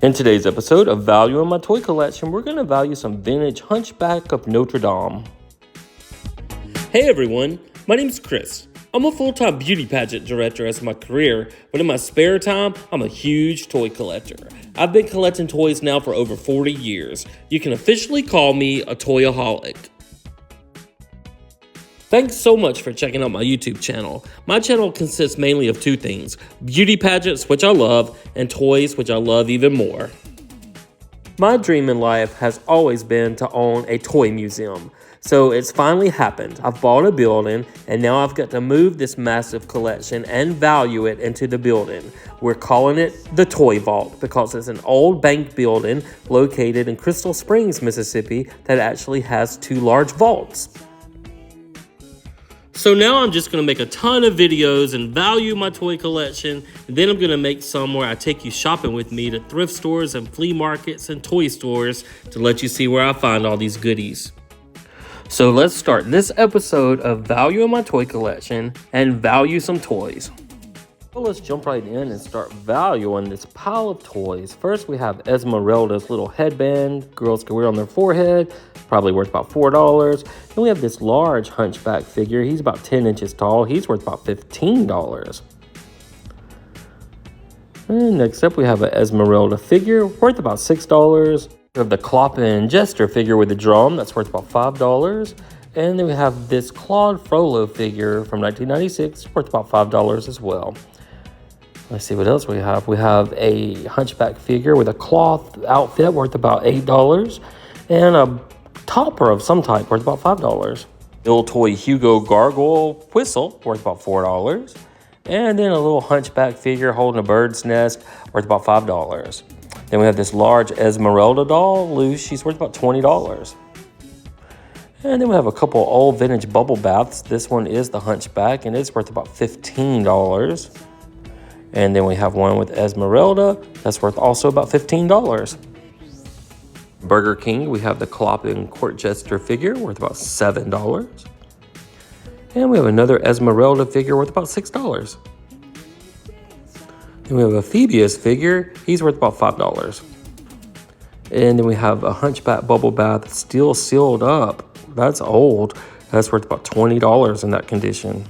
In today's episode of Value in My Toy Collection, we're going to value some vintage Hunchback of Notre Dame. Hey everyone, my name's Chris. I'm a full-time beauty pageant director as my career, but in my spare time, I'm a huge toy collector. I've been collecting toys now for over 40 years. You can officially call me a toyaholic. Thanks so much for checking out my YouTube channel. My channel consists mainly of two things: beauty pageants, which I love, and toys, which I love even more. My dream in life has always been to own a toy museum. So it's finally happened. I've bought a building, and now I've got to move this massive collection and value it into the building. We're calling it the Toy Vault because it's an old bank building located in Crystal Springs, Mississippi that actually has two large vaults. So now I'm just going to make a ton of videos and value my toy collection. And then I'm going to make some where I take you shopping with me to thrift stores and flea markets and toy stores to let you see where I find all these goodies. So let's start this episode of Value in My Toy Collection and value some toys. So let's jump right in and start valuing this pile of toys. First, we have Esmeralda's little headband girls can wear on their forehead, probably worth about $4. Then we have this large Hunchback figure. He's about 10 inches tall. He's worth about $15. And next up, we have an Esmeralda figure worth about $6. We have the Cloppin' Jester figure with the drum. That's worth about $5. And then we have this Claude Frollo figure from 1996, worth about $5 as well. Let's see what else we have. We have a Hunchback figure with a cloth outfit worth about $8. And a topper of some type worth about $5. Little toy Hugo Gargoyle whistle worth about $4. And then a little Hunchback figure holding a bird's nest worth about $5. Then we have this large Esmeralda doll loose. She's worth about $20. And then we have a couple old vintage bubble baths. This one is the Hunchback and it's worth about $15. And then we have one with Esmeralda that's worth also about $15. Burger King, we have the Cloppin' Court Jester figure worth about $7. And we have another Esmeralda figure worth about $6. Then we have a Phoebus figure. He's worth about $5. And then we have a Hunchback bubble bath still sealed up. That's old. That's worth about $20 in that condition.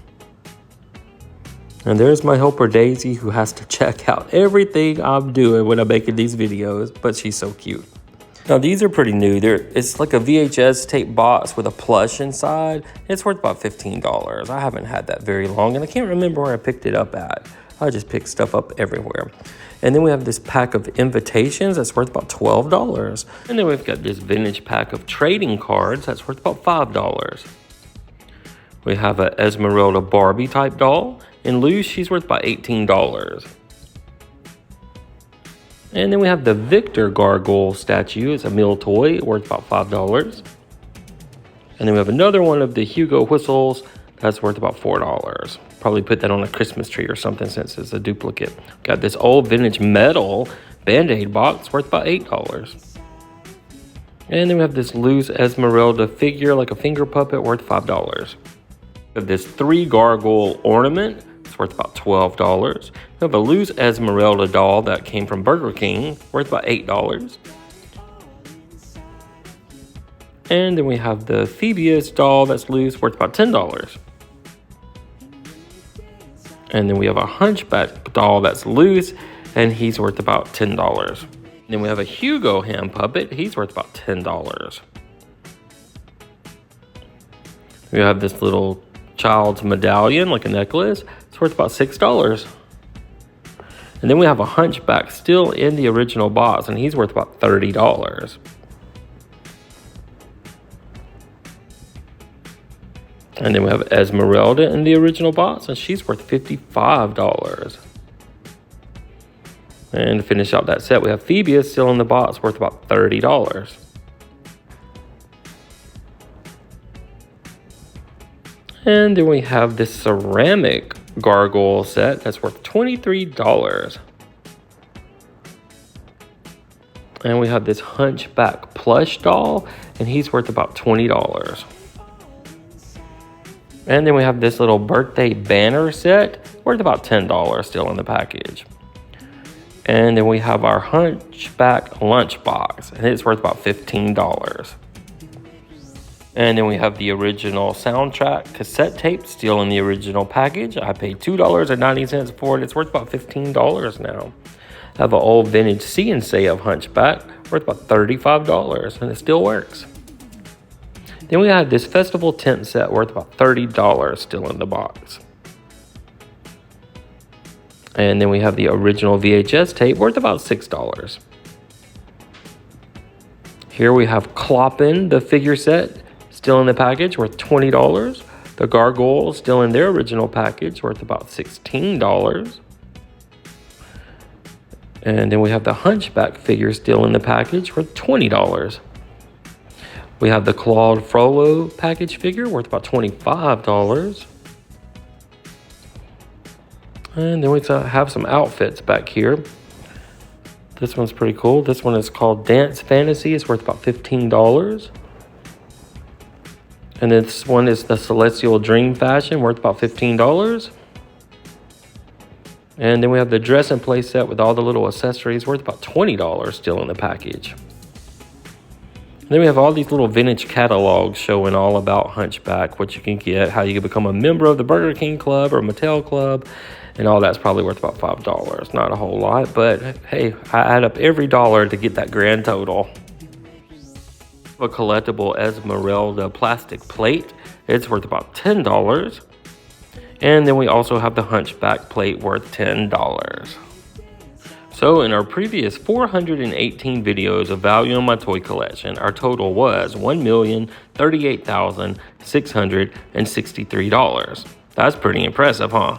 And there's my helper Daisy, who has to check out everything I'm doing when I'm making these videos, but she's so cute. Now these are pretty new. It's like a VHS tape box with a plush inside. It's worth about $15. I haven't had that very long, and I can't remember where I picked it up at. I just pick stuff up everywhere. And then we have this pack of invitations that's worth about $12. And then we've got this vintage pack of trading cards that's worth about $5. We have a Esmeralda Barbie type doll. In loose, she's worth about $18. And then we have the Victor Gargoyle statue. It's a meal toy worth about $5. And then we have another one of the Hugo whistles that's worth about $4. Probably put that on a Christmas tree or something since it's a duplicate. Got this old vintage metal Band-Aid box worth about $8. And then we have this loose Esmeralda figure, like a finger puppet, worth $5. We have this 3 gargoyle ornament. It's worth about $12. We have a loose Esmeralda doll that came from Burger King, worth about $8. And then we have the Phoebus doll that's loose, worth about $10. And then we have a Hunchback doll that's loose, and he's worth about $10. Then we have a Hugo hand puppet. He's worth about $10. We have this little child's medallion, like a necklace. It's worth about $6. And then we have a Hunchback still in the original box, and he's worth about $30. And then we have Esmeralda in the original box, and she's worth $55. And to finish out that set, we have Phoebus still in the box, worth about $30. And then we have this ceramic gargoyle set that's worth $23. And we have this Hunchback plush doll, and he's worth about $20. And then we have this little birthday banner set worth about $10 still in the package. And then we have our Hunchback lunchbox, and it's worth about $15. And then we have the original soundtrack cassette tape, still in the original package. I paid $2.90 for it. It's worth about $15 now. I have an old vintage C&C of Hunchback, worth about $35, and it still works. Then we have this festival tent set worth about $30 still in the box. And then we have the original VHS tape worth about $6. Here we have Cloppin', the figure set, still in the package, worth $20. The Gargoyles, still in their original package, worth about $16. And then we have the Hunchback figure still in the package, worth $20. We have the Claude Frollo package figure, worth about $25. And then we have some outfits back here. This one's pretty cool. This one is called Dance Fantasy. It's worth about $15. And this one is the Celestial Dream Fashion, worth about $15. And then we have the Dress and Play set with all the little accessories, worth about $20 still in the package. And then we have all these little vintage catalogs showing all about Hunchback, what you can get, how you can become a member of the Burger King Club or Mattel Club, and all that's probably worth about $5. Not a whole lot, but hey, I add up every dollar to get that grand total. A collectible Esmeralda plastic plate. It's worth about $10. And then we also have the Hunchback plate worth $10. So in our previous 418 videos of value on my toy collection, our total was $1,038,663. That's pretty impressive, huh?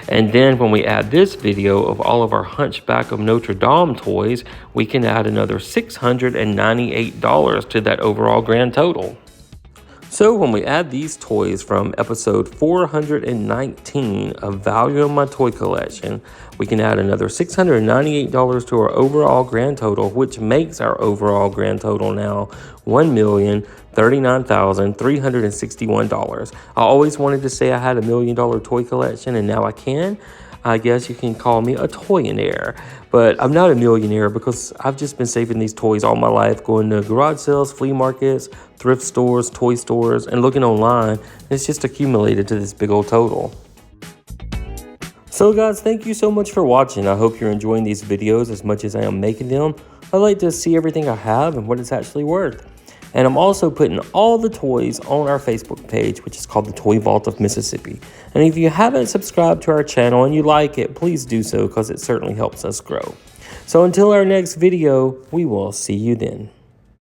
And then when we add this video of all of our Hunchback of Notre Dame toys, we can add another $698 to that overall grand total. So when we add these toys from episode 419 of Value on My Toy Collection, we can add another $698 to our overall grand total, which makes our overall grand total now $1,039,361. I always wanted to say I had $1 million toy collection, and now I can. I guess you can call me a toyionaire, but I'm not a millionaire because I've just been saving these toys all my life, going to garage sales, flea markets, thrift stores, toy stores, and looking online. It's just accumulated to this big old total. So guys, thank you so much for watching. I hope you're enjoying these videos as much as I am making them. I like to see everything I have and what it's actually worth. And I'm also putting all the toys on our Facebook page, which is called the Toy Vault of Mississippi. And if you haven't subscribed to our channel and you like it, please do so because it certainly helps us grow. So until our next video, we will see you then.